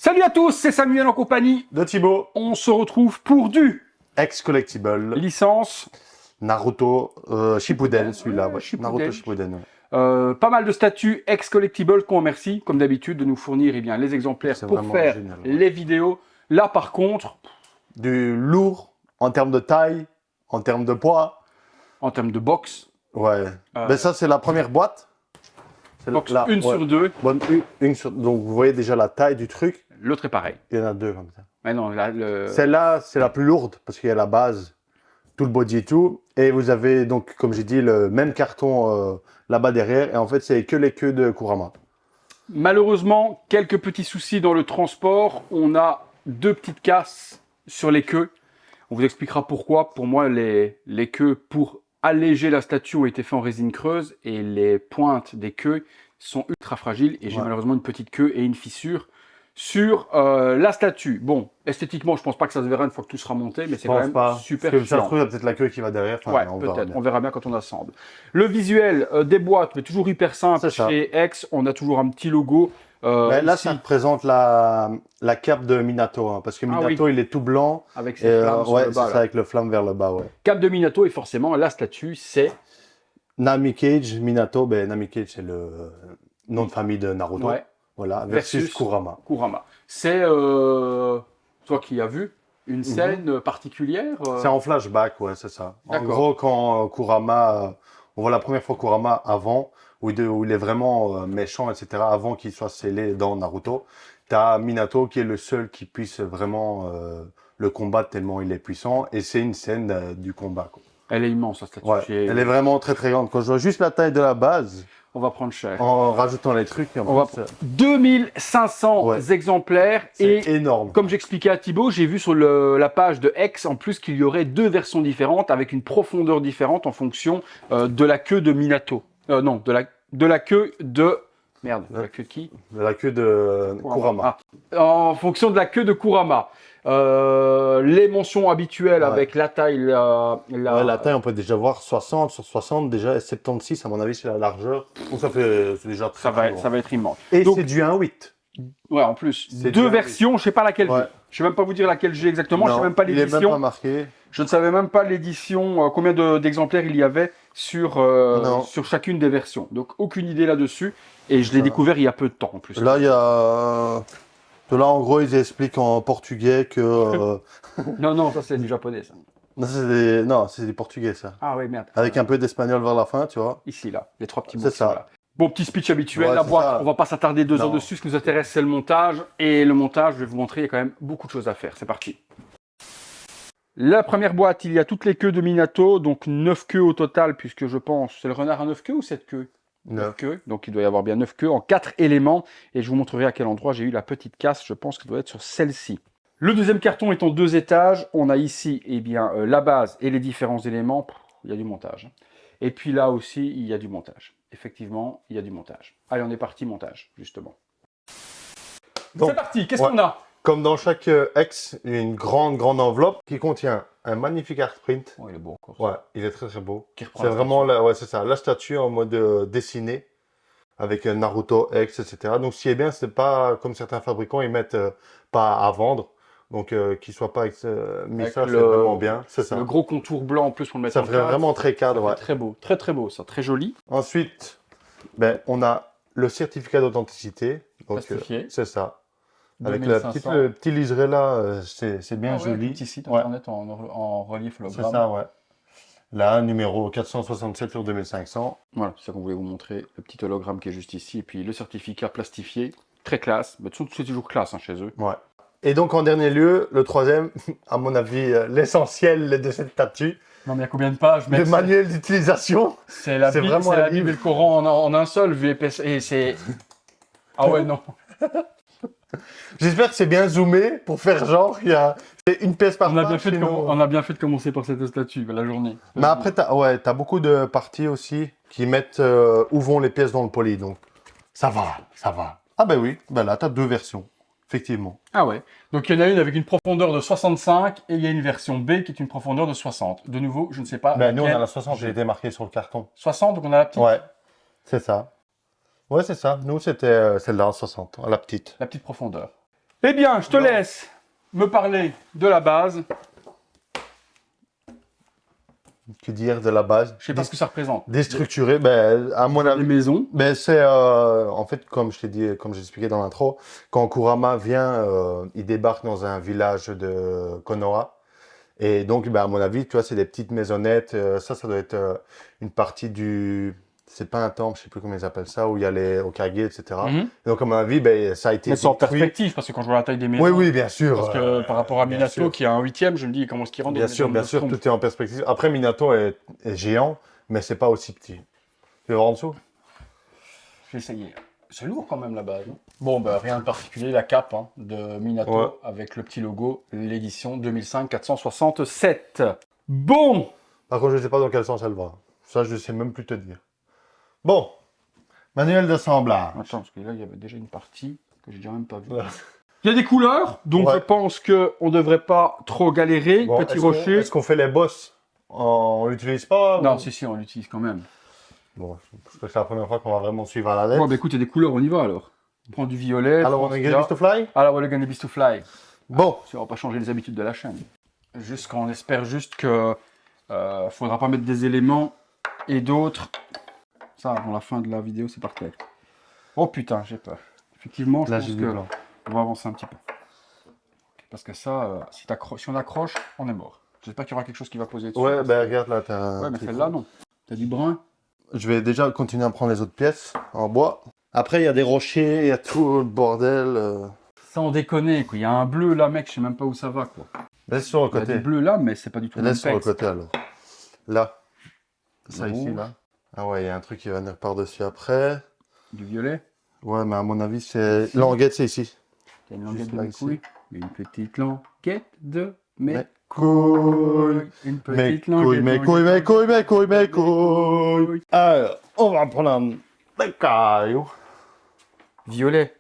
Salut à tous, c'est Samuel en compagnie de Thibaut. On se retrouve pour du Ex-collectible. licence Naruto Shippuden, celui-là. Ouais, Ouais. Shippuden. Naruto Shippuden. Ouais. Pas mal de statuts ex-collectibles qu'on remercie, comme d'habitude, de nous fournir les exemplaires C'est pour vraiment faire génial, ouais. les vidéos. Là, par contre, Du lourd en termes de taille, en termes de poids. en termes de box, Ouais. Ben ça, c'est la première boîte. C'est box là, 1 ouais. sur 2, Bonne, donc, vous voyez déjà la taille du truc. l'autre est pareil. Il y en a deux comme ça. Mais non, là, Celle-là, c'est la plus lourde parce qu'il y a la base, tout le body et tout. Et vous avez donc, comme j'ai dit, le même carton là-bas derrière. Et en fait, c'est que les queues de Kurama. malheureusement, quelques petits soucis dans le transport. On a deux petites casses sur les queues. On vous expliquera pourquoi. Pour moi, les queues, pour alléger la statue, ont été faits en résine creuse et les pointes des queues sont ultra fragiles. Et j'ai malheureusement une petite queue et une fissure sur la statue. Bon, esthétiquement, je pense pas que ça se verra une fois que tout sera monté, mais c'est quand même super Parce que ça se chiant. trouve, il y a peut-être la queue qui va derrière. Enfin, Ouais, peut-être. On verra bien quand on assemble. Le visuel des boîtes, mais toujours hyper simple. Chez X, on a toujours un petit logo. Là, ici, ça représente la cape de Minato, hein, parce que Minato, il est tout blanc. avec ses flammes sur ouais, le c'est bas. ça, Là. avec le flamme vers le bas, ouais. Cape de Minato, et forcément, la statue, c'est... Nami Cage, Minato, ben Nami Cage, c'est le nom de famille de Naruto. Ouais. Voilà, versus Kurama. Kurama. C'est, toi qui as vu, une scène particulière C'est en flashback, ouais, c'est ça. En D'accord. gros, quand Kurama, on voit la première fois Kurama avant, où il est vraiment méchant, etc., avant qu'il soit scellé dans Naruto. T'as Minato qui est le seul qui puisse vraiment le combattre tellement il est puissant. Et c'est une scène du combat, quoi. Elle est immense, la statue. Ouais, elle est vraiment très très grande. Quand je vois juste la taille de la base, On va prendre cher. en rajoutant les trucs, On va 2500 exemplaires. c'est Et énorme. comme j'expliquais à Thibaut, j'ai vu sur la page de X, en plus, qu'il y aurait deux versions différentes avec une profondeur différente en fonction de la queue de Minato. Non, de la queue de... Merde, de la queue de qui? La queue de Kurama. Ah. En fonction de la queue de Kurama. Les mentions habituelles avec la taille, Ouais, la taille, on peut déjà voir 60 sur 60, déjà, et 76, à mon avis, c'est la largeur. Donc c'est déjà très ça grand. va être immense. Et Donc, c'est du 1.8. ouais, en plus, C'est deux bien, versions, je sais pas laquelle Ouais. j'ai. Je sais même pas vous dire laquelle j'ai exactement, je sais Non, même pas il est même pas l'édition. marqué. Je ne savais même pas l'édition, combien d'exemplaires il y avait sur chacune des versions. Donc aucune idée là-dessus. Et je l'ai découvert il y a peu de temps en plus. Là, il y a... Là, en gros, ils expliquent en portugais que... Non, ça c'est du japonais ça. Non, c'est des portugais, ça. Ah oui, merde. Avec un peu d'espagnol vers la fin, tu vois. Ici, là, les trois petits mots. C'est ça. Là. Bon, petit speech habituel, Ouais, la c'est boîte, ça. on va pas s'attarder 2 heures Non. dessus. Ce qui nous intéresse, c'est le montage. Et le montage, je vais vous montrer, il y a quand même beaucoup de choses à faire. C'est parti. La première boîte, il y a toutes les queues de Minato, donc 9 queues au total, puisque je pense... C'est le renard à 9 queues ou 7 queues? 9 queues, donc il doit y avoir bien 9 queues en 4 éléments. Et je vous montrerai à quel endroit j'ai eu la petite casse, je pense qu'elle doit être sur celle-ci. Le deuxième carton est en 2 étages. On a ici la base et les différents éléments. Il y a du montage. Et puis là aussi, il y a du montage. Effectivement, il y a du montage. Allez, on est parti, montage, justement. C'est parti, qu'est-ce qu'on a? Comme dans chaque ex, il y a une grande enveloppe qui contient un magnifique art print. Oh, il est beau encore. Ouais, il est très très beau. C'est vraiment ouais, c'est ça, la statue en mode dessiné avec Naruto X, etc. Donc ce qui est bien, c'est pas comme certains fabricants, ils mettent pas à vendre. Donc qu'il soit pas mis ça, c'est vraiment bien. C'est ça. Le gros contour blanc en plus pour le mettre Ça en fait cadre. vraiment très cadre. Ouais. Très beau, très beau ça, très joli. Ensuite, on a le certificat d'authenticité. Plastifié. C'est ça. Avec 2500. le petit liseré là, c'est bien joli. Petit site internet en relief hologramme. C'est ça, ouais. Là, numéro 467 sur 2500. Voilà, c'est ça qu'on voulait vous montrer. Le petit hologramme qui est juste ici. Et puis le certificat plastifié, très classe. Mais c'est toujours classe chez eux. Ouais. Et donc, en dernier lieu, le troisième, à mon avis, l'essentiel de cette statue. Non, mais il y a combien de pages, mec? Le manuel d'utilisation. C'est la Bible et le Coran en un seul, vu l'épaisseur. Et c'est... Ah ouais, non. J'espère que c'est bien zoomé pour faire genre qu'il y a une pièce par page. On a bien fait de commencer par cette statue, la journée. Mais après, t'as beaucoup de parties aussi qui mettent où vont les pièces dans le poly. Donc, ça va. Ah ben oui, là, t'as 2 versions. Effectivement. Ah ouais. Donc il y en a une avec une profondeur de 65 et il y a une version B qui est une profondeur de 60. De nouveau, je ne sais pas. Nous, on a la 60, j'ai été marqué sur le carton. 60, donc on a la petite. Ouais, c'est ça. Ouais, c'est ça. Nous, c'était celle-là, 60, la petite. La petite profondeur. Eh bien, je te Non. laisse me parler de la base. Que dire de la base? Je sais pas ce que ça représente. Déstructuré, ben, à mon Des avis. maisons. Ben, c'est en fait, comme je t'ai dit, comme j'ai expliqué dans l'intro, quand Kurama vient, il débarque dans un village de Konoha. Et donc, ben, à mon avis, tu vois, c'est des petites maisonnettes. Ça doit être une partie du. C'est pas un temple, je sais plus comment ils appellent ça, où il y a les Hokage, etc. Mhm. Et donc, à mon avis, ben, ça a été Mais c'est en détruit. perspective, parce que quand je vois la taille des maisons. Oui, oui, bien sûr. Parce que par rapport à bien Minato, sûr. qui a un 8e, je me dis comment est-ce qu'il rentre dans Bien une sûr, maison bien de sûr, tombe. tout est en perspective. Après, Minato est géant, mais c'est pas aussi petit. Tu veux voir en dessous? Je vais essayer. C'est lourd quand même la base. Bon, bah rien de particulier, la cape hein, de Minato Ouais. avec le petit logo, l'édition 2005 467. Bon, Par contre, je sais pas dans quel sens elle va. Ça, je sais même plus te dire. Bon, manuel d'assemblage. attends, parce que là il y avait déjà une partie que j'ai déjà même pas vue. Ouais. Il y a des couleurs, donc Ouais. je pense que on devrait pas trop galérer. Bon, Petit est-ce qu'on- rocher. Est-ce qu'on fait les boss? On l'utilise pas? Non, ou- si, on l'utilise quand même. Bon, parce que c'est la première fois qu'on va vraiment suivre à la lettre. Bon, bah écoute, il y a des couleurs, on y va alors. On prend du violet. Alors, prends on ce est qu'il y a. Beast to Fly? Alors, we're gonna be to fly. Bon, Ça va pas changer les habitudes de la chaîne. Juste qu'on espère juste que faudra pas mettre des éléments et d'autres. Ça, avant la fin de la vidéo, c'est parfait. Oh putain, j'ai peur. Effectivement, je là, pense j'ai que du blanc. on va avancer un petit peu. Parce que ça, si on accroche, on est mort. J'espère qu'il y aura quelque chose qui va poser dessus. Ouais, ben regarde là, t'as un Ouais, mais petit celle-là, trou. non. T'as du brun. Je vais déjà continuer à prendre les autres pièces en bois. Après, il y a des rochers, il y a tout le bordel. Sans déconner, quoi. Il y a un bleu là, mec, je sais même pas où ça va, quoi. Laisse sur le Il y a côté. du bleu là, mais c'est pas du tout le même Laisse sur le pex. côté alors. Là. Ça Rouge. ici, là. Ah ouais, il y a un truc qui va venir par-dessus après. Du violet. Ouais, mais à mon avis, c'est. Languette, c'est ici. T'as une languette Juste de là, mes ici. couilles. Une petite languette de mes Mes couilles. Une Mes petite languette. couilles, mes couilles, mes couilles, mes couilles, mes couilles. Alors, on va prendre un caillou. Violet.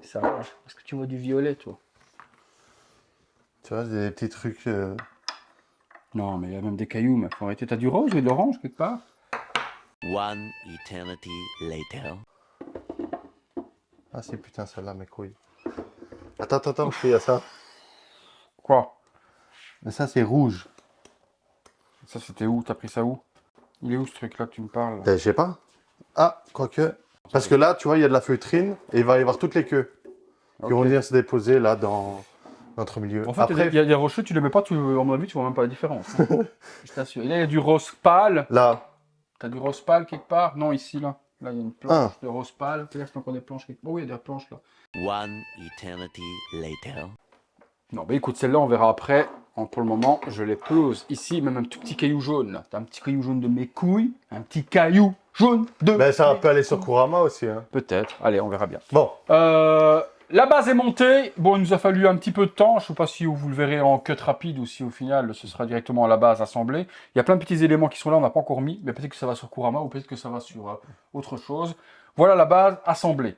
Ça va. Est-ce que tu vois du violet, toi? Tu vois, des petits trucs. Non, mais il y a même des cailloux, mais faut arrêter. T'as du rose et de l'orange quelque part? One eternity later. Ah, c'est putain, celle-là, mes couilles. Attends, il y a ça. Quoi? Mais ça, c'est rouge. Ça, c'était où? T'as pris ça où? Il est où ce truc-là que tu me parles? Ben, je sais pas. Ah, quoique. Parce que là, tu vois, il y a de la feutrine et il va y avoir toutes les queues qui vont Ok. venir se déposer là dans notre milieu. En fait, Après, il y a des rocheux, tu les mets pas, à mon avis, tu vois même pas la différence. hein. Je t'assure. Et là, il y a du rose pâle. là, T'as du rose pâle quelque part? Non, ici, là. Là, il y a une planche Ah. de rose pâle. Peut-être qu'il y a encore des planches quelque part. Oh, oui, il y a des planches là. One eternity later. Non, bah écoute, celle-là, on verra après. Pour le moment, je les pose ici, même un tout petit caillou jaune. Là. T'as un petit caillou jaune de mes couilles. Un petit caillou jaune de. ben, ça mes peut aller sur couilles. Kurama aussi. Hein. Peut-être. Allez, on verra bien. Bon, La base est montée. Bon, il nous a fallu un petit peu de temps. Je ne sais pas si vous le verrez en cut rapide ou si au final ce sera directement à la base assemblée. Il y a plein de petits éléments qui sont là, on n'a pas encore mis. Mais peut-être que ça va sur Kurama ou peut-être que ça va sur autre chose. Voilà la base assemblée.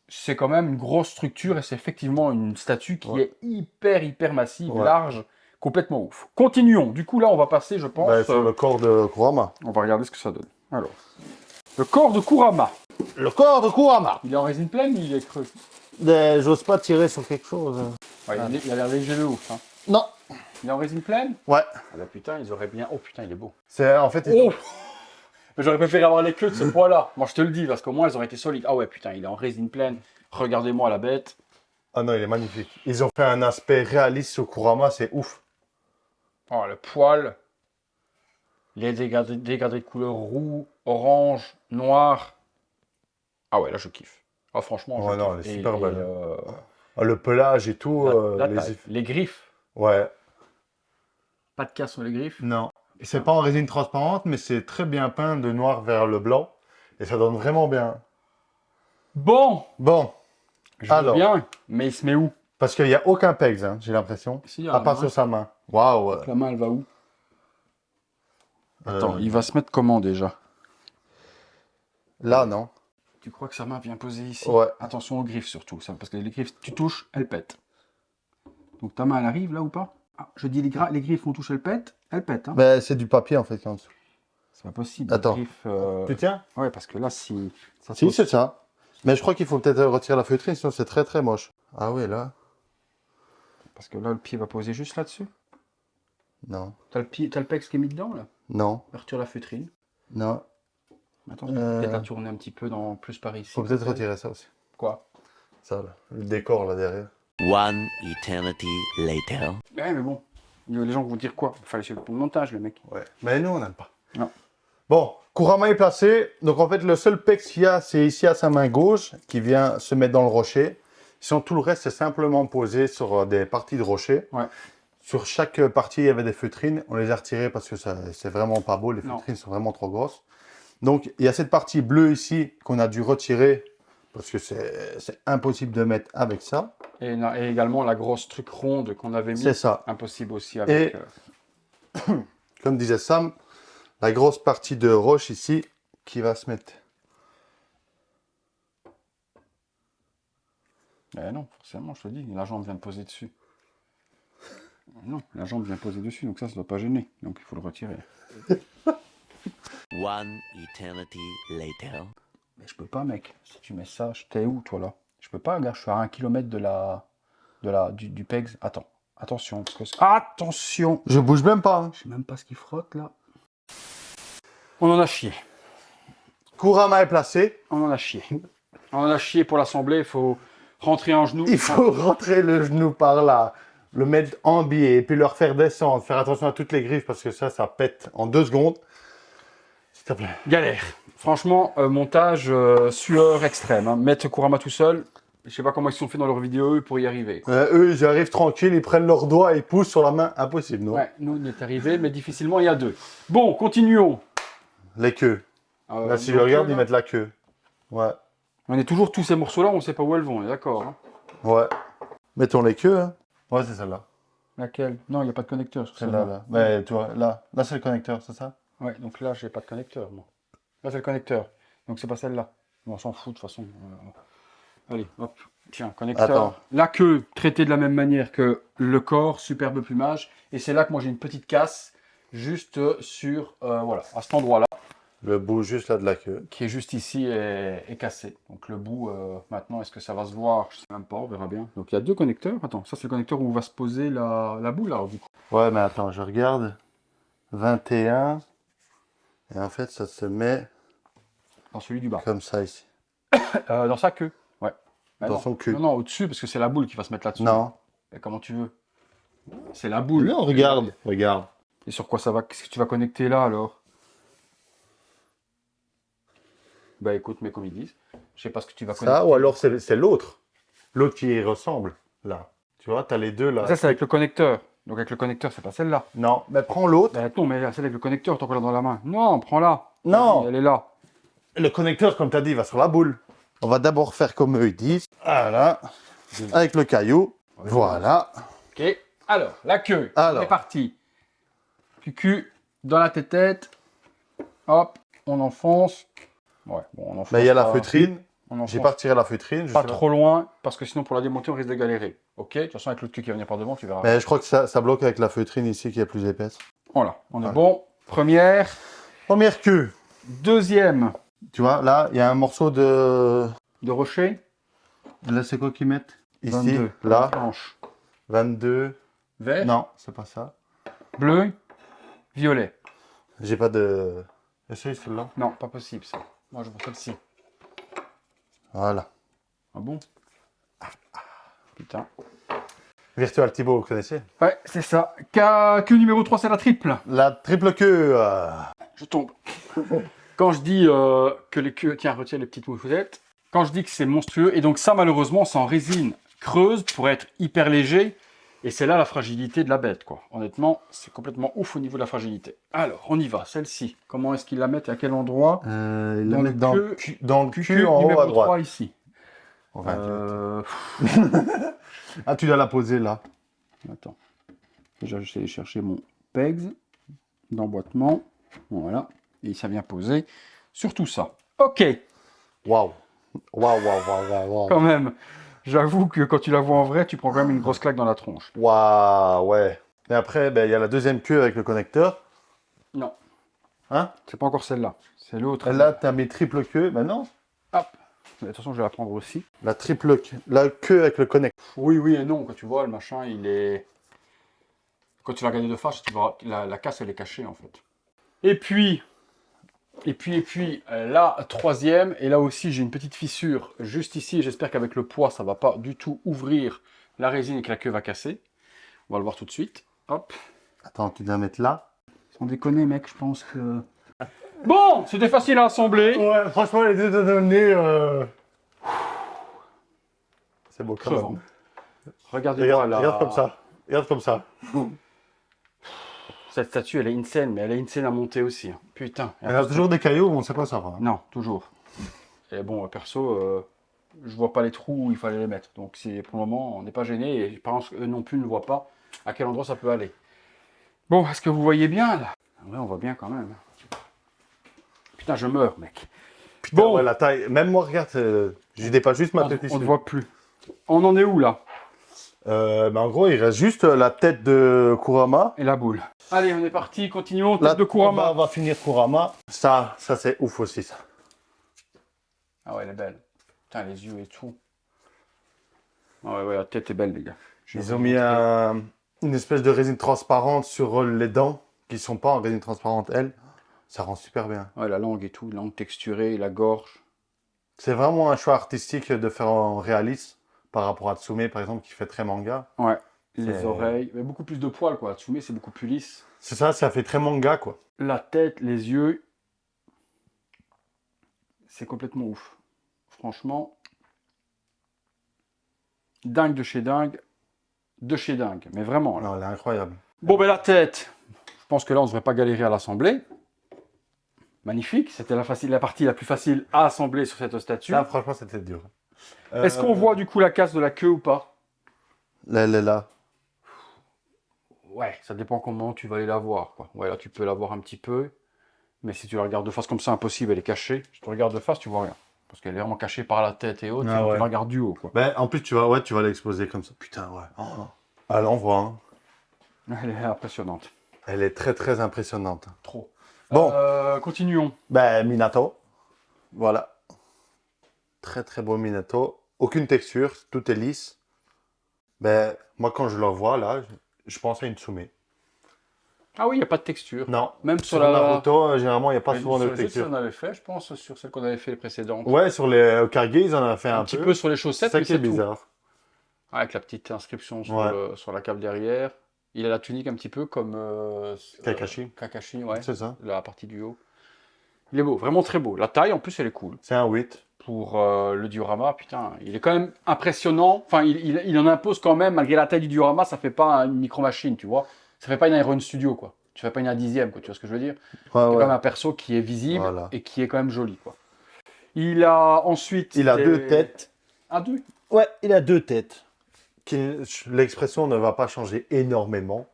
C'est quand même une grosse structure et c'est effectivement une statue qui Ouais. est hyper massive, Ouais. large, complètement ouf. Continuons. Du coup, là, on va passer, je pense. ben, sur le corps de Kurama. On va regarder ce que ça donne. Alors, le corps de Kurama. Le corps de Kurama. Il est en résine pleine ou il est creux? J'ose pas tirer sur quelque chose. Ouais, il a l'air léger de ouf. Hein. Non. Il est en résine pleine? Ouais. Ah bah putain, ils auraient bien... Oh putain, il est beau. C'est en fait. Oh Mais j'aurais préféré avoir les queues de ce poids-là. Moi, je te le dis, parce qu'au moins, elles auraient été solides. Ah ouais, putain, il est en résine pleine. Regardez-moi la bête. Ah non, il est magnifique. Ils ont fait un aspect réaliste sur Kurama, c'est ouf. Oh, le poil. Les dégradés de couleur roux, orange, noir. Ah ouais, là, je kiffe. Ah franchement, Ouais, je non, kiffe. elle est super belle. euh, Ah, le pelage et tout. la les taille, les griffes. Ouais. Pas de casse sur les griffes. Non. C'est pas en résine transparente, mais c'est très bien peint de noir vers le blanc. Et ça donne vraiment bien. Bon, Bon, je veux Alors. bien, mais il se met où? parce qu'il n'y a aucun pegs, hein, j'ai l'impression. Si, il y a À la part main. sur sa main. Waouh. La main, elle va où? Attends, Euh, il va se mettre comment déjà? Là, non. Tu crois que sa main vient poser ici? Ouais. Attention aux griffes surtout, ça, parce que les griffes, tu touches, elles pètent. Donc ta main, elle arrive là ou pas? Ah, je dis les griffes, on touche, elles pètent. Elles pètent, hein. Mais c'est du papier en fait. En dessous. C'est pas possible. Attends. Les griffes, Tu tiens? ouais, parce que là, si... Ça Si, saute. c'est ça. Mais je crois qu'il faut peut-être retirer la feutrine, sinon c'est très très moche. Ah oui, là. Parce que là, le pied va poser juste là-dessus. Non. T'as le pex qui est mis dedans, là. Non. Retire la feutrine. Non. Attends, peut-être la tourner un petit peu plus par ici. Faut peut-être retirer ça aussi. Quoi? Ça, là. Le décor, là, derrière. One eternity later. Ouais, mais bon. Les gens vont dire quoi? Il fallait suivre le montage, le mec. Ouais. Mais nous, on n'aime pas. Non. Bon, Kurama est placé. Donc, en fait, le seul pex qu'il y a, c'est ici à sa main gauche, qui vient se mettre dans le rocher. Sinon, tout le reste, c'est simplement posé sur des parties de rocher. Ouais. Sur chaque partie, il y avait des feutrines. On les a retirées parce que c'est vraiment pas beau. Les Non. feutrines sont vraiment trop grosses. Donc, il y a cette partie bleue ici qu'on a dû retirer parce que c'est impossible de mettre avec ça. Et également la grosse truc ronde qu'on avait mis. C'est ça. Impossible aussi avec... Comme disait Sam, la grosse partie de roche ici qui va se mettre. Non, forcément, je te dis, la jambe vient de poser dessus. Non, la jambe vient poser dessus, donc ça ne doit pas gêner. Donc il faut le retirer. One eternity later. Mais je peux pas, mec. Si tu mets ça, t'es où, toi, là? Je peux pas, regarde, je suis à 1 km du PEGS. Attends, attention. Attention! Je bouge même pas. Hein. Je sais même pas ce qu'il frotte, là. On en a chié. Kurama est placé. On en a chié. On en a chié pour l'assembler, il faut rentrer en genou. Il faut rentrer le genou par là, le mettre en biais et puis le refaire descendre. Faire attention à toutes les griffes parce que ça pète en 2 secondes. S'il te plaît. Galère. Franchement, montage, sueur extrême. Hein. Mettre Kurama tout seul, je sais pas comment ils se sont fait dans leur vidéo eux, pour y arriver. Eux, ils arrivent tranquilles, ils prennent leurs doigts et poussent sur la main. Impossible, non? Ouais, nous, on y est arrivé, mais difficilement, il y a 2. Bon, continuons. Les queues. Là, si je donc, regarde, là, ils mettent la queue. Ouais. On est toujours tous ces morceaux-là, on ne sait pas où elles vont, on est d'accord. Hein. Ouais. Mettons les queues. Hein. Ouais, c'est celle-là. Laquelle? Non, il n'y a pas de connecteur sur Celle-là, là. Mais tu vois, là c'est le connecteur, c'est ça? Ouais, donc là, j'ai pas de connecteur, moi. Là, c'est le connecteur. Donc, c'est pas celle-là. On s'en fout, de toute façon. Allez, hop. Tiens, connecteur. Attends. La queue, traitée de la même manière que le corps, superbe plumage. Et c'est là que moi, j'ai une petite casse, juste sur, voilà, à cet endroit-là, Le bout juste là de la queue. qui est juste ici, est cassé. Donc, le bout, maintenant, est-ce que ça va se voir? Je sais même pas, on verra bien. Donc, il y a 2 connecteurs. Attends, ça, c'est le connecteur où va se poser la boule, là, du coup. Ouais, mais attends, je regarde. 21. Et en fait, ça se met Dans celui du bas. comme ça ici. Dans sa queue, ouais. Dans non. son cul. Non, non, au-dessus, parce que c'est la boule qui va se mettre là-dessus. Non. Et comment tu veux? C'est la boule. Non, regarde. Regarde. Et sur quoi ça va? Qu'est-ce que tu vas connecter là, alors? Bah écoute, mais comme ils disent, je sais pas ce que tu vas connecter. Ça, ou alors c'est l'autre. L'autre qui y ressemble, là. Tu vois, t'as les deux, là. Ça, c'est avec le connecteur. Donc avec le connecteur, c'est pas celle-là. Non, mais prends l'autre. Bah non, mais celle avec le connecteur, tant qu'on l'a dans la main. Non, prends-la. Non. Elle est là. Le connecteur, comme tu as dit, va sur la boule. On va d'abord faire comme eux ils disent. Voilà. Avec le caillou. Voilà. Ok. Alors, la queue. Alors. On est parti. Cucu dans la tête. Hop, on enfonce. Ouais, bon, on enfonce. Mais il y a la pas- feutrine. On enfonce J'ai pas retiré la feutrine. Je pas sais trop loin, parce que sinon pour la démonter, on risque de galérer. Ok, de toute façon avec l'autre queue qui va venir par devant, tu verras. Mais je crois que ça bloque avec la feutrine ici qui est plus épaisse. Voilà, on est Voilà. bon. Première. Première queue. Deuxième. Tu vois, là, il y a un morceau de... De rocher. Là, c'est quoi qu'ils mettent? Ici, 22. là, Blanche. 22. Vert. Non, c'est pas ça. Bleu. Violet. J'ai pas de... Essaye celle-là. Non, pas possible ça. Moi je veux celle-ci. Voilà. Ah bon? Putain. Virtual Thibaut, vous connaissez? Ouais, c'est ça. Queue numéro 3, c'est la triple. La triple queue. Je tombe. Quand je dis que les queues... Tiens, retiens les petites moufettes. Quand je dis que c'est monstrueux, et donc ça, malheureusement, c'est en résine creuse pour être hyper léger. Et c'est là la fragilité de la bête, quoi. Honnêtement, c'est complètement ouf au niveau de la fragilité. Alors, on y va. Celle-ci. Comment est-ce qu'ils la mettent et à quel endroit? Ils Dans la le mettent dans, queue- dans le Queue cul en haut numéro à droite. 3 ici. Enfin, ah, tu dois la poser là. Attends. Déjà, je vais aller chercher mon PEGS d'emboîtement. Voilà. Et ça vient poser sur tout ça. Ok. Waouh. Waouh, waouh, waouh, waouh. Quand même. J'avoue que quand tu la vois en vrai, tu prends quand même une grosse claque dans la tronche. Waouh, ouais. Et après, ben, il y a la deuxième queue avec le connecteur. Non. Hein? C'est pas encore celle-là. C'est l'autre. Et là, tu as mis triple queue. Ben non. Hop. Mais de toute façon, je vais la prendre aussi. La la queue avec le connect. Oui, oui et non. Quand tu vois, le machin, il est... Quand tu vas regarder de face, tu vois, la casse, elle est cachée, en fait. Et puis, la troisième. Et là aussi, j'ai une petite fissure juste ici. J'espère qu'avec le poids, ça ne va pas du tout ouvrir la résine et que la queue va casser. On va le voir tout de suite. Hop. Attends, tu dois mettre là. Sans déconner, mec, je pense que... Bon, c'était facile à assembler. Ouais, franchement, les deux données. C'est beau quand Crevant. même. Regardez-moi là. Regarde comme ça. Regarde comme ça. Cette statue, elle est insane, mais elle est insane à monter aussi. Putain. Il y a toujours des cailloux, on sait pas ça va. Non, toujours. Et bon, perso, je vois pas les trous où il fallait les mettre. Donc pour le moment, on n'est pas gêné et je pense qu'eux non plus ne voient pas à quel endroit ça peut aller. Bon, est-ce que vous voyez bien là? Ouais, on voit bien quand même. Putain, je meurs, mec. Putain, Bon. ouais, la taille. Même moi, regarde, je dépasse juste ma tête ici. On ne voit plus. On en est où là? En gros, il reste juste la tête de Kurama. Et la boule. Allez, on est parti, continuons. Tête La de Kurama. On va finir Kurama. Ça c'est ouf aussi, ça. Ah ouais, elle est belle. Putain, les yeux et tout. Ah ouais, la tête est belle, les gars. Ils ont mis une espèce de résine transparente sur les dents, qui sont pas en résine transparente, elles. Ça rend super bien. Ouais, la langue et tout, langue texturée, la gorge. C'est vraiment un choix artistique de faire en réaliste, par rapport à Tsume, par exemple, qui fait très manga. Ouais, les C'est- oreilles, mais beaucoup plus de poils, quoi. Tsume, c'est beaucoup plus lisse. C'est ça fait très manga, quoi. La tête, les yeux, c'est complètement ouf. Franchement, dingue de chez dingue, mais vraiment. Là. Non, elle est incroyable. Bon, ben la tête, je pense que là, on ne devrait pas galérer à l'assembler. Magnifique, c'était la partie la plus facile à assembler sur cette statue. Là, franchement, c'était dur. Est-ce qu'on voit du coup la casse de la queue ou pas? Là, elle est là. Ouais, ça dépend comment tu vas aller la voir, quoi. Ouais, là, tu peux la voir un petit peu. Mais si tu la regardes de face comme ça, impossible, elle est cachée. Si tu regardes de face, tu vois rien. Parce qu'elle est vraiment cachée par la tête et autres. Ah ouais. Tu la regardes du haut, quoi. Ben, en plus, tu vas l'exposer comme ça. Putain, ouais. Oh. À l'envoi, hein. Elle est impressionnante. Elle est très, très impressionnante. Trop. Bon. Continuons. Ben, Minato. Voilà. Très, très beau Minato. Aucune texture, tout est lisse. Ben, moi, quand je le vois, là, je pense à une Tsume. Ah oui, il n'y a pas de texture. Non. Même sur Sur la... Naruto, généralement, il n'y a pas Mais souvent sur de les autres, texture. on avait fait, je pense, sur celle qu'on avait fait les précédentes. Ouais, sur les Okage, ils en ont fait un un petit peu. peu sur les C'est chaussettes, ça mais qui est c'est tout. bizarre. Avec la petite inscription sur, Ouais. sur la cape derrière. Il a la tunique un petit peu comme... Kakashi. Kakashi, ouais. C'est ça. La partie du haut. Il est beau, vraiment très beau. La taille, en plus, elle est cool. C'est un 8. Pour le diorama, putain, il est quand même impressionnant. Enfin, il en impose quand même, malgré la taille du diorama, ça fait pas une micro-machine, tu vois. Ça fait pas une Iron Studio, quoi. Tu fais pas une 1/10, quoi, tu vois ce que je veux dire. C'est Ouais, quand ouais. même un perso qui est visible Voilà. et qui est quand même joli, quoi. Il a ensuite... Il a deux têtes. Ah, deux. Ouais, il a deux têtes. L'expression ne va pas changer énormément.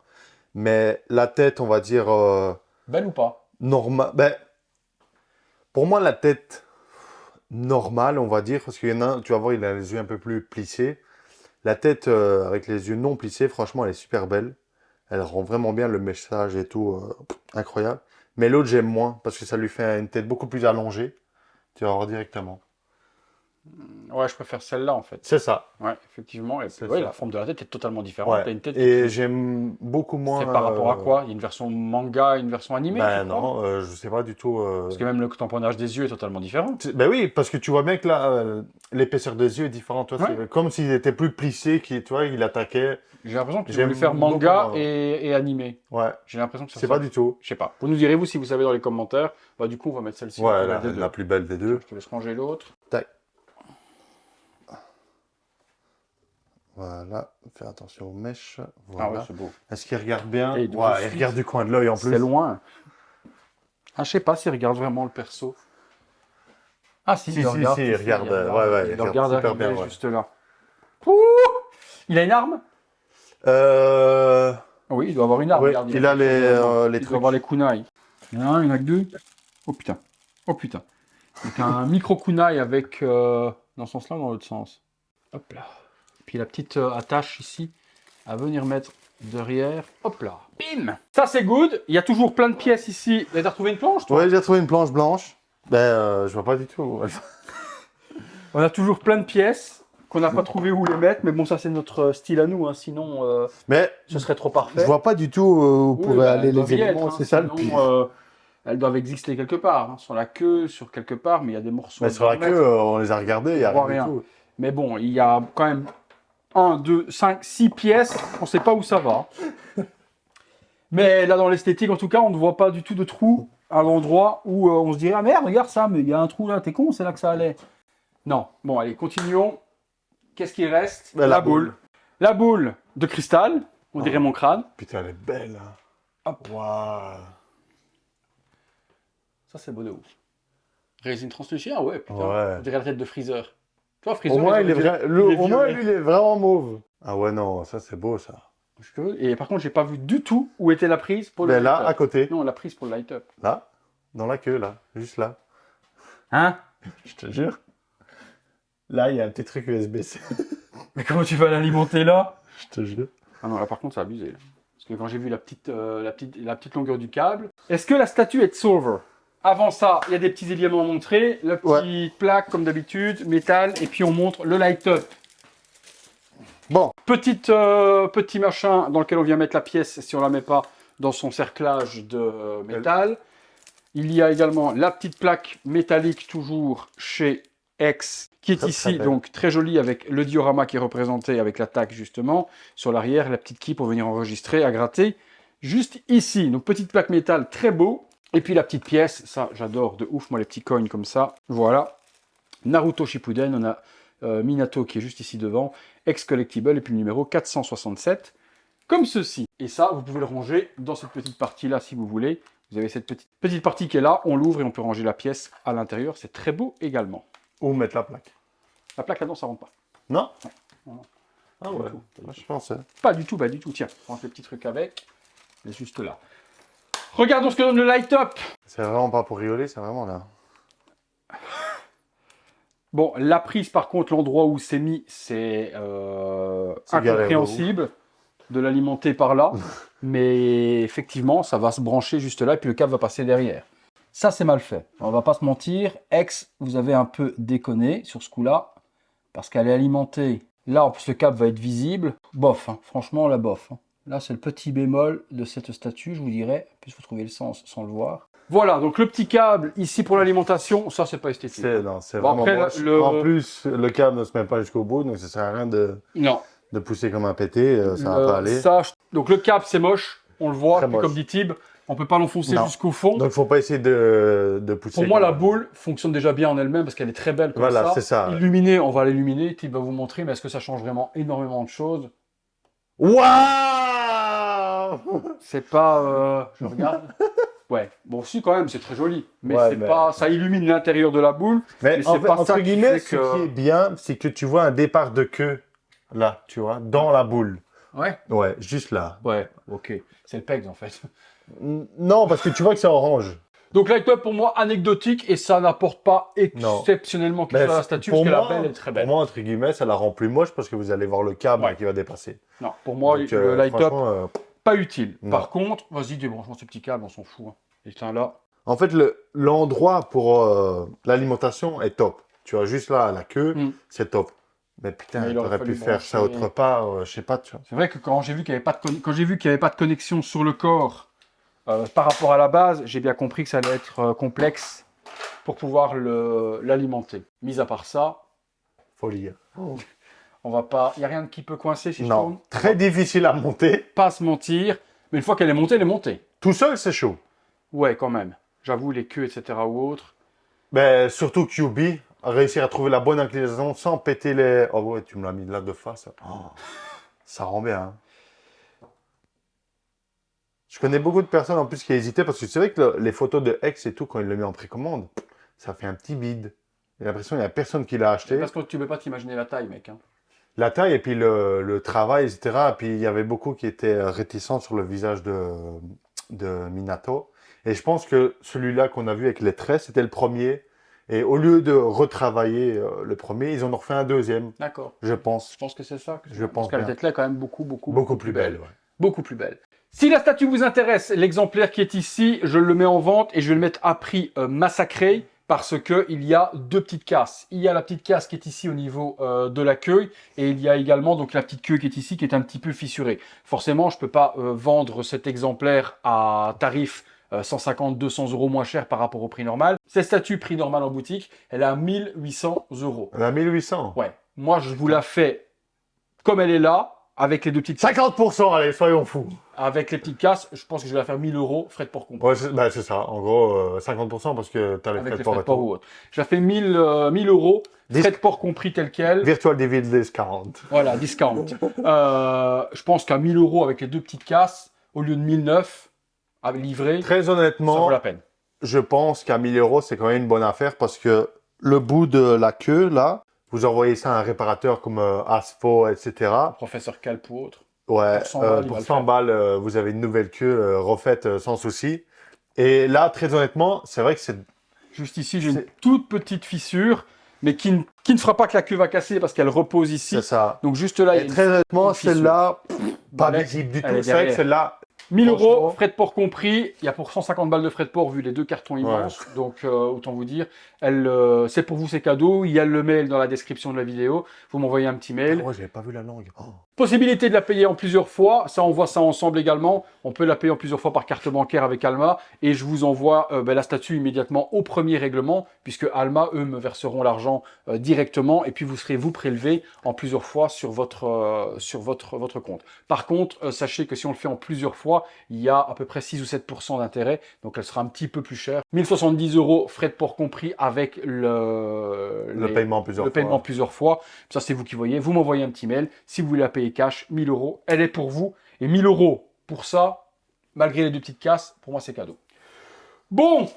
Mais la tête, on va dire, Belle ou pas? normale. Ben, pour moi, la tête normale, on va dire, parce qu'il y en a un, tu vas voir, il a les yeux un peu plus plissés. La tête avec les yeux non plissés, franchement, elle est super belle. Elle rend vraiment bien le message et tout, incroyable. Mais l'autre, j'aime moins, parce que ça lui fait une tête beaucoup plus allongée. Tu vas voir directement. Ouais, je préfère celle-là, en fait. C'est ça. Ouais, effectivement. Et C'est ouais, ça. la forme de la tête est totalement différente. Ouais. T'as une tête Et j'aime beaucoup moins. C'est par rapport à quoi? Il y a une version manga et une version animée, Ben tu crois? non, je sais pas du tout. Parce que même le tamponnage des yeux est totalement différent. Ben oui, parce que tu vois bien que là, l'épaisseur des yeux est différente. Tu vois, Ouais. c'est comme s'il était plus plissé, tu vois, il attaquait. J'ai l'impression que tu J'aime voulais faire beaucoup manga moins. et animé. Ouais, J'ai l'impression que ça c'est pas du tout. Je sais pas. Vous nous direz-vous si vous savez dans les commentaires. Bah du coup on va mettre celle-ci. Ouais, la des deux. la plus belle des deux. Je te laisse ranger l'autre. Tac. Voilà, fais attention aux mèches. Ah Voilà. ouais, c'est beau. Est-ce qu'il regarde bien? Et de Ouais, il suite. regarde du coin de l'œil en plus. C'est loin. Ah je sais pas s'il regarde vraiment le perso. Ah si, Si, il le si, regarde. si, il regarde, ouais, il le regarde super arriver bien, ouais. juste là. Ouh, il a une arme? Oui, il doit avoir une arme. Ouais, regarde, il a les il trucs. doit avoir les kunai. Il y en a un, il y en a que deux. Oh putain. Oh putain. Donc un micro kunai avec dans ce sens-là ou dans l'autre sens. Hop là. Puis la petite attache ici à venir mettre derrière. Hop là. Bim. Ça c'est good. Il y a toujours plein de pièces ici. T'as retrouvé une planche toi? Ouais, j'ai trouvé une planche blanche. Ben, je vois pas du tout. On a toujours plein de pièces qu'on n'a pas trouvé où les mettre, mais bon, ça c'est notre style à nous, hein, sinon Mais ce serait trop parfait. je vois pas du tout où Oui, pourraient bah, aller elles doivent les y éléments, être, hein, c'est ça le sinon, pire. elles doivent exister quelque part, hein, sur la queue, sur quelque part, mais il y a des morceaux. Mais à sur la mettre. queue, on les a regardés, il y a voit rien du rien. tout. Mais bon, il y a quand même 1, 2, 5, 6 pièces, on sait pas où ça va. Mais là, dans l'esthétique, en tout cas, on ne voit pas du tout de trou à l'endroit où on se dirait « Ah merde, regarde ça, mais il y a un trou là, t'es con, c'est là que ça allait. » Non. Bon, allez, continuons. Qu'est-ce qui reste? Ben, la boule. La boule de cristal, on dirait mon crâne. Putain, elle est belle. Hein. Hop. Waouh. Ça, c'est beau de ouf. Résine translucide, ouais, putain. Ouais. On dirait la tête de Freezer. Tu vois, Freezer, Au moins, ils auraient dû- au moins, violet. lui, il est vraiment mauve. Ah ouais, non, ça c'est beau ça. Et par contre, j'ai pas vu du tout où était la prise pour le Mais là, light-up. à côté, Non, la prise pour le light-up. là, dans la queue, là, juste là. Hein? Je te jure. Là, il y a un petit truc USB-C. Mais comment tu vas l'alimenter là? Je te jure. Ah non, là par contre, c'est abusé. Là. Parce que quand j'ai vu la petite longueur du câble... Est-ce que la statue est de silver? Avant ça, il y a des petits éléments à montrer. La petite plaque, comme d'habitude, métal. Et puis on montre le light-up. Bon. Petit machin dans lequel on vient mettre la pièce si on la met pas dans son cerclage de métal. Il y a également la petite plaque métallique toujours chez X qui est Très, ici, très belle. donc très jolie avec le diorama qui est représenté avec la taque justement. Sur l'arrière, la petite key pour venir enregistrer, à gratter. Juste ici, donc petite plaque métal très beau. Et puis la petite pièce, ça j'adore de ouf, moi les petits coins comme ça. Voilà. Naruto Shippuden, on a Minato qui est juste ici devant, ex-collectible, et puis le numéro 467, comme ceci. Et ça, vous pouvez le ranger dans cette petite partie-là si vous voulez. Vous avez cette petite partie qui est là, on l'ouvre et on peut ranger la pièce à l'intérieur. C'est très beau également. Où mettre la plaque? La plaque là-dedans, ça rentre pas. Non? Non. Ah ouais, moi, je pensais. Pas du tout, pas du tout. Tiens, on range le petit truc avec. Il est juste là. Regardons ce que donne le light-up. C'est vraiment pas pour rigoler, c'est vraiment là. Bon, la prise, par contre, l'endroit où c'est mis, c'est incompréhensible de l'alimenter par là. Mais effectivement, ça va se brancher juste là, et puis le câble va passer derrière. Ça, c'est mal fait. On va pas se mentir. X, vous avez un peu déconné sur ce coup-là, parce qu'elle est alimentée. Là, en plus, le câble va être visible. Bof, hein. Franchement, la bof. Hein. Là, c'est le petit bémol de cette statue, je vous dirais. En plus, il faut trouver le sens sans le voir. Voilà, donc le petit câble ici pour l'alimentation, ça, c'est pas esthétique. C'est Bon, vraiment après, moche. le- En plus, le câble ne se met pas jusqu'au bout, donc ça sert à rien de Non. pousser comme un pété, ça va pas aller. Donc le câble, c'est moche. On le voit, Très puis moche. comme dit Tib, on peut pas l'enfoncer Non. jusqu'au fond. Donc faut pas essayer de pousser. Pour moi, comme- la boule fonctionne déjà bien en elle-même parce qu'elle est très belle comme Voilà, ça. c'est ça. Illuminée, on va l'illuminer. Tib va vous montrer, mais est-ce que ça change vraiment énormément de choses? Waouh! C'est pas... je regarde. Ouais, bon, si quand même, c'est très joli. Mais Ouais, c'est mais- pas... Ça illumine l'intérieur de la boule. Mais Mais c'est en fait, pas entre ça qui guillemets, fait ce que- qui est bien, c'est que tu vois un départ de queue, là, tu vois, dans la boule. Ouais. Ouais, juste là. Ouais, ok. C'est le PEGS en fait. Non, parce que tu vois que c'est orange. Donc light-up pour moi anecdotique et ça n'apporte pas Non. exceptionnellement quelque Mais chose à la c'est- statue pour parce que moi- la belle est très Pour belle. moi, entre guillemets, ça la rend plus moche parce que vous allez voir le câble Ouais. qui va dépasser. Non, pour moi Donc, le light-up franchement, pas utile. non. Par contre, vas-y débranche-moi ce petit câble, on s'en fout. Hein. Et tiens là. En fait, l'endroit pour l'alimentation est top. Tu as juste là la queue, Mm. c'est top. Mais putain, Mais il tu aurait aurais fallu pu faire ça brancher. autre part, je sais pas, tu vois. C'est vrai que quand j'ai vu qu'il n'y avait pas de connexion sur le corps par rapport à la base, j'ai bien compris que ça allait être complexe pour pouvoir l'alimenter. Mis à part ça, Folie. on va pas. Il n'y a rien qui peut coincer si je Non, tourne. très difficile à monter. Pas se mentir. Mais une fois qu'elle est montée, elle est montée. Tout seul, c'est chaud. Ouais, quand même. J'avoue, les queues, etc. ou autres. Mais surtout QB, réussir à trouver la bonne inclinaison sans péter les... Oh ouais, tu me l'as mis là de face. Oh, ça rend bien. Hein. Je connais beaucoup de personnes en plus qui hésitaient parce que c'est vrai que les photos de X et tout, quand il le met en précommande, ça fait un petit bide. J'ai l'impression qu'il n'y a personne qui l'a acheté. Parce que tu ne peux pas t'imaginer la taille, mec. Hein. La taille et puis le travail, etc. Et puis il y avait beaucoup qui étaient réticents sur le visage de Minato. Et je pense que celui-là qu'on a vu avec les traits, c'était le premier. Et au lieu de retravailler le premier, ils en ont refait un deuxième, D'accord. je pense. Je pense que c'est ça. Je pense Parce qu'elle bien. était là quand même beaucoup Plus belle. Ouais. Beaucoup plus belle. Si la statue vous intéresse, l'exemplaire qui est ici, je le mets en vente et je vais le mettre à prix massacré. parce qu'il y a deux petites casses. Il y a la petite casse qui est ici au niveau de la queue et il y a également donc la petite queue qui est ici qui est un petit peu fissurée. Forcément, je ne peux pas vendre cet exemplaire à tarif 150-200 € moins cher par rapport au prix normal. Cette statue prix normal en boutique, elle est à 1800 €. On a 1800. Ouais. Moi, je vous la fais comme elle est là, avec les deux petites 50%, allez, soyons fous. avec les petites casses. Je pense que je vais la faire 1000 €, frais de port compris. Ouais, c'est ça. En gros, 50% parce que tu as les Avec frais les de frais port de et port tout. ou autre. Je la fais 1000 €, frais de port compris tel quel. Virtual Dividend Discount. Voilà, discount. Je pense qu'à 1000 € avec les deux petites casses, au lieu de 1009 à livrer, Très ça vaut honnêtement, la peine. je pense qu'à 1000 €, c'est quand même une bonne affaire parce que le bout de la queue, là, vous envoyez ça à un réparateur comme Asfo, etc. Professeur Calp ou autre. Ouais, Pour 100 balles, il va pour le 100 faire. balles, vous avez une nouvelle queue refaite sans souci. Et là, très honnêtement, c'est vrai que c'est... Juste ici, j'ai une C'est- toute petite fissure, mais qui ne fera pas que la queue va casser parce qu'elle repose ici. C'est ça. Donc juste là, il y a Et une très honnêtement, une fissure. celle-là, pas Elle est- visible du tout. elle est C'est vrai que derrière. celle-là, 1000 €, franchement- frais de port compris. Il y a pour 150 balles de frais de port vu les deux cartons immenses. Donc, autant vous dire, c'est pour vous, c'est cadeau. Il y a le mail dans la description de la vidéo. Vous m'envoyez un petit mail. moi, j'avais pas vu la langue. Oh. Possibilité de la payer en plusieurs fois. Ça, on voit ça ensemble également. On peut la payer en plusieurs fois par carte bancaire avec Alma. Et je vous envoie la statue immédiatement au premier règlement, puisque Alma, eux, me verseront l'argent directement. Et puis, vous serez, vous, prélevé en plusieurs fois sur votre compte. Par contre, sachez que si on le fait en plusieurs fois, il y a à peu près 6 ou 7% d'intérêt. Donc, elle sera un petit peu plus chère. 1070 €, frais de port compris, avec Le paiement plusieurs le fois. paiement plusieurs fois. Ça, c'est vous qui voyez. Vous m'envoyez un petit mail. Si vous voulez la payer cash, 1000 €, elle est pour vous. Et 1000 € pour ça, malgré les deux petites casses, pour moi, c'est cadeau. Bon,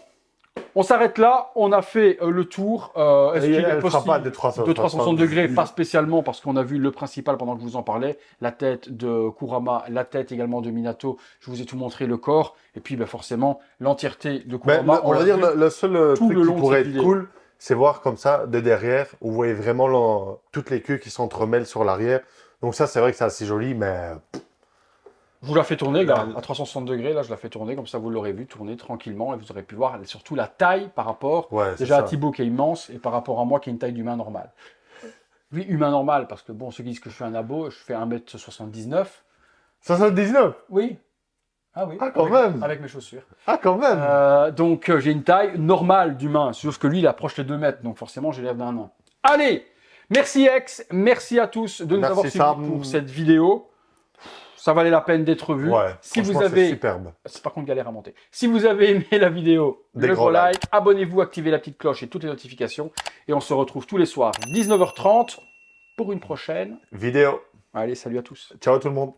on s'arrête là. On a fait le tour. Est-ce Et qu'il est elle fera possible pas de 360 de 360 degrés, pas spécialement, parce qu'on a vu le principal pendant que je vous en parlais, la tête de Kurama, la tête également de Minato. Je vous ai tout montré, le corps. Et puis, forcément, l'entièreté de Mais Kurama. on va l'a dire vu. le seul tout truc le qui long de pourrait cette être vidéo. cool, c'est voir comme ça de derrière, où vous voyez vraiment toutes les queues qui s'entremêlent sur l'arrière. Donc ça, c'est vrai que c'est assez joli, mais Je vous la fais tourner, là, à 360 degrés. Là, je la fais tourner, comme ça, vous l'aurez vu tourner tranquillement. Et vous aurez pu voir surtout la taille par rapport ouais, c'est déjà à ça. Thibaut qui est immense et par rapport à moi qui est une taille d'humain normal. Oui, humain normal, parce que bon, ceux qui disent que je fais un abo, je fais 1m79. 79. Oui. Ah oui. Ah, quand avec, même. avec mes chaussures. Ah, quand même. Donc, j'ai une taille normale d'humain, sauf que lui, il approche les 2 mètres. Donc, forcément, j'ai l'air d'un nain. Allez, merci Ex, merci à tous de nous Merci, avoir suivis Sam. pour cette vidéo. Ça valait la peine d'être vu. Ouais, Si vous franchement, c'est avez superbe. c'est par contre galère à monter. Si vous avez aimé la vidéo, Des le gros gros like, likes. abonnez-vous, activez la petite cloche et toutes les notifications. Et on se retrouve tous les soirs, 19h30, pour une prochaine. Vidéo. Allez, salut à tous. Ciao tout le monde.